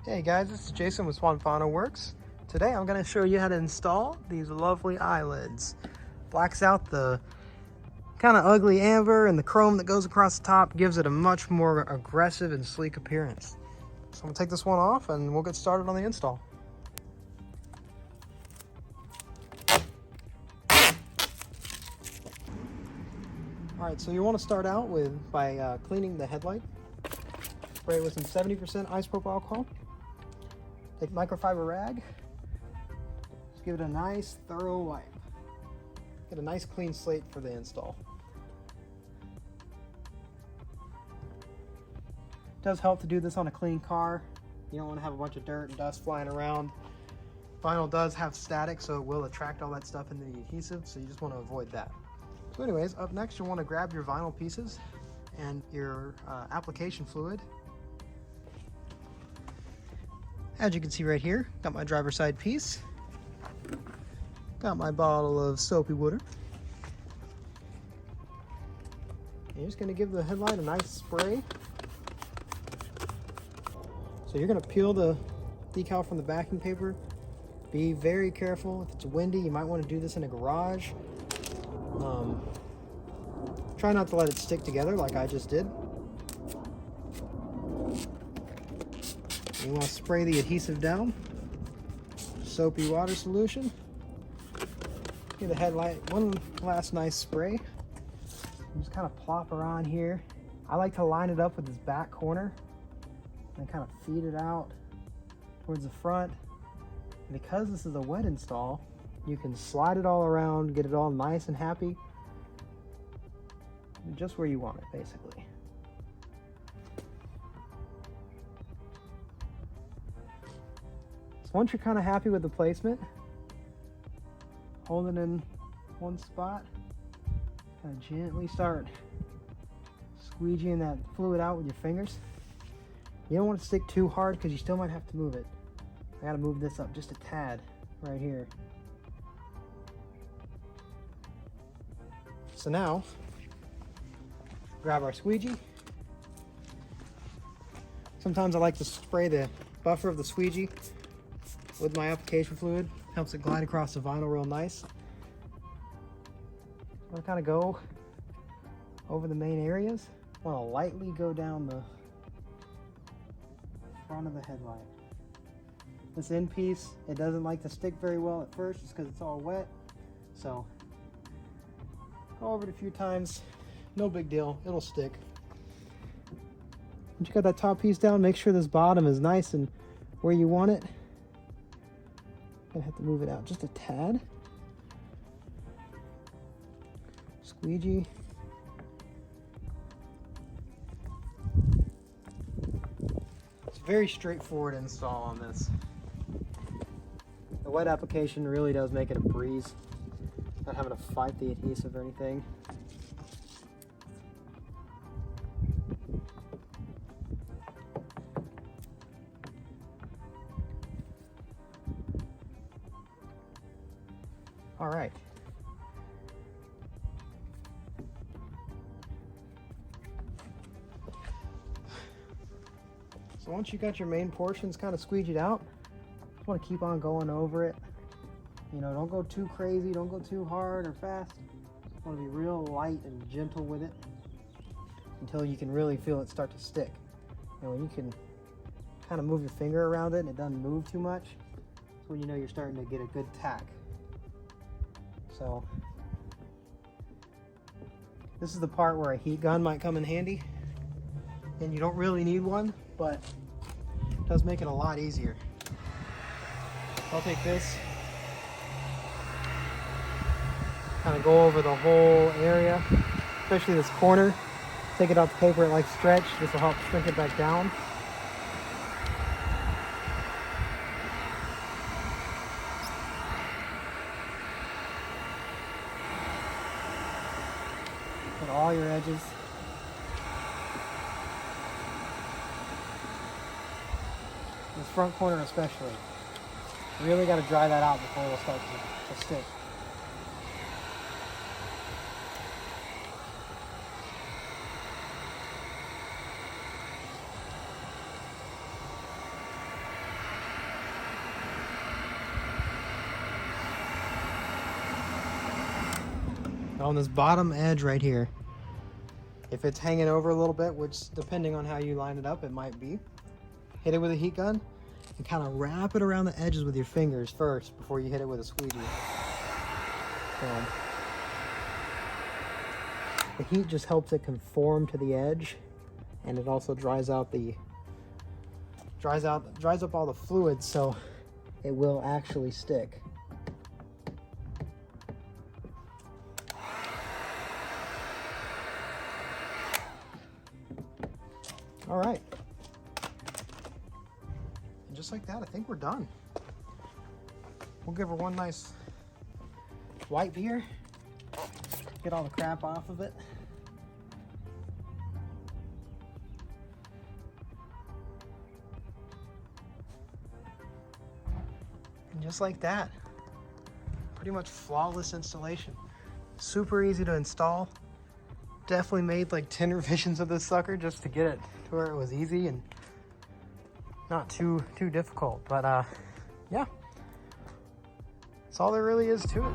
Hey guys, this is Jason with Swanfano Works. Today I'm going to show you how to install these lovely eyelids. Blacks out the kind of ugly amber, and the chrome that goes across the top gives it a much more aggressive and sleek appearance. So I'm going to take this one off and we'll get started on the install. Alright, so you want to start out by cleaning the headlight. Spray it with some 70% isopropyl alcohol. Take a microfiber rag. Just give it a nice thorough wipe. Get a nice clean slate for the install. It does help to do this on a clean car. You don't want to have a bunch of dirt and dust flying around. Vinyl does have static, so it will attract all that stuff into the adhesive, so you just want to avoid that. So anyways, up next you'll want to grab your vinyl pieces and your application fluid. As you can see right here, got my driver's side piece, got my bottle of soapy water. You're just going to give the headlight a nice spray. So you're going to peel the decal from the backing paper. Be very careful. If it's windy, you might want to do this in a garage. Try not to let it stick together like I just did. You want to spray the adhesive down. Soapy water solution. Give the headlight one last nice spray. Just kind of plop her on here. I like to line it up with this back corner and kind of feed it out towards the front. And because this is a wet install, you can slide it all around, get it all nice and happy, just where you want it, basically. So once you're kind of happy with the placement, hold it in one spot, kind of gently start squeegeeing that fluid out with your fingers. You don't want to stick too hard because you still might have to move it. I got to move this up just a tad right here. So now, grab our squeegee. Sometimes I like to spray the buffer of the squeegee with my application fluid. Helps it glide across the vinyl real nice. I want to kind of go over the main areas. I want to lightly go down the front of the headlight. This end piece, it doesn't like to stick very well at first just because it's all wet. So go over it a few times, no big deal, it'll stick. Once you got that top piece down, make sure this bottom is nice and where you want it. Gonna have to move it out just a tad. Squeegee. It's a very straightforward install on this. The wet application really does make it a breeze. Not having to fight the adhesive or anything. All right. So once you got your main portions kind of squeegeed out, just want to keep on going over it. You know, don't go too crazy, don't go too hard or fast. Just want to be real light and gentle with it until you can really feel it start to stick. And when you can kind of move your finger around it and it doesn't move too much, that's when you know you're starting to get a good tack. So this is the part where a heat gun might come in handy, and you don't really need one, but it does make it a lot easier. I'll take this, kind of go over the whole area, especially this corner. Take it off the paper, it likes stretch. This will help shrink it back down. At all your edges. This front corner especially. You really got to dry that out before it'll start to stick. on this bottom edge right here, if it's hanging over a little bit, which depending on how you line it up, it might be, hit it with a heat gun and kind of wrap it around the edges with your fingers first before you hit it with a squeegee. The heat just helps it conform to the edge, and it also dries up all the fluids, so it will actually stick. All right. And just like that, I think we're done. We'll give her one nice wipe here. Get all the crap off of it. And just like that, pretty much flawless installation. Super easy to install. Definitely made like 10 revisions of this sucker just to get it to where it was easy and not too difficult. But yeah, that's all there really is to it.